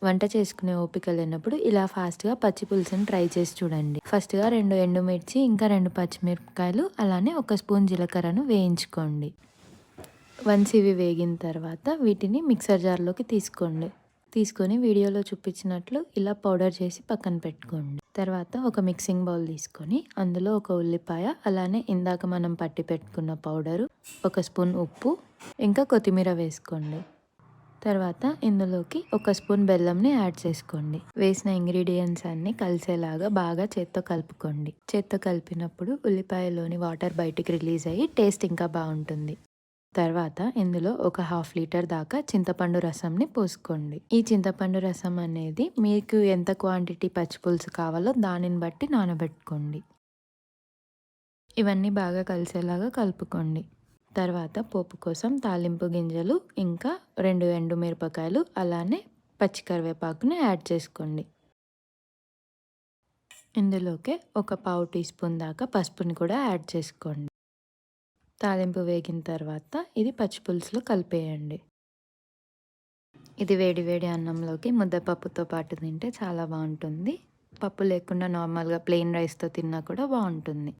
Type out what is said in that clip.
వంట చేసుకునే ఓపిక లేనప్పుడు ఇలా ఫాస్ట్గా పచ్చి పులుసుని ట్రై చేసి చూడండి. ఫస్ట్గా 2 ఎండుమిర్చి ఇంకా 2 పచ్చిమిరపకాయలు అలానే 1 స్పూన్ జీలకర్రను వేయించుకోండి. వన్స్ ఇవి వేగిన తర్వాత వీటిని మిక్సర్ జార్లోకి తీసుకొని వీడియోలో చూపించినట్లు ఇలా పౌడర్ చేసి పక్కన పెట్టుకోండి. తర్వాత ఒక మిక్సింగ్ బౌల్ తీసుకొని అందులో 1 ఉల్లిపాయ అలానే ఇందాక మనం పట్టి పెట్టుకున్న పౌడరు, 1 స్పూన్ ఉప్పు ఇంకా కొత్తిమీర వేసుకోండి. తర్వాత ఇందులోకి 1 స్పూన్ బెల్లంని యాడ్ చేసుకోండి. వేసిన ఇంగ్రీడియంట్స్ అన్నీ కలిసేలాగా బాగా చేత్తో కలుపుకోండి. చేత్తో కలిపినప్పుడు ఉల్లిపాయలోని వాటర్ బయటికి రిలీజ్ అయ్యి టేస్ట్ ఇంకా బాగుంటుంది. తర్వాత ఇందులో 1/2 లీటర్ దాకా చింతపండు రసంని పోసుకోండి. ఈ చింతపండు రసం అనేది మీకు ఎంత క్వాంటిటీ పచ్చిపులుసు కావాలో దానిని బట్టి నానబెట్టుకోండి. ఇవన్నీ బాగా కలిసేలాగా కలుపుకోండి. తర్వాత పోపు కోసం తాలింపు గింజలు ఇంకా 2 ఎండుమిరపకాయలు అలానే పచ్చి కరివేపాకుని యాడ్ చేసుకోండి. ఇందులోకి 1/4 టీ స్పూన్ దాకా పసుపుని కూడా యాడ్ చేసుకోండి. తాలింపు వేగిన తర్వాత ఇది పచ్చి పులుసులో కలిపేయండి. ఇది వేడి వేడి అన్నంలోకి ముద్దపప్పుతో పాటు తింటే చాలా బాగుంటుంది. పప్పు లేకుండా నార్మల్గా ప్లెయిన్ రైస్తో తిన్నా కూడా బాగుంటుంది.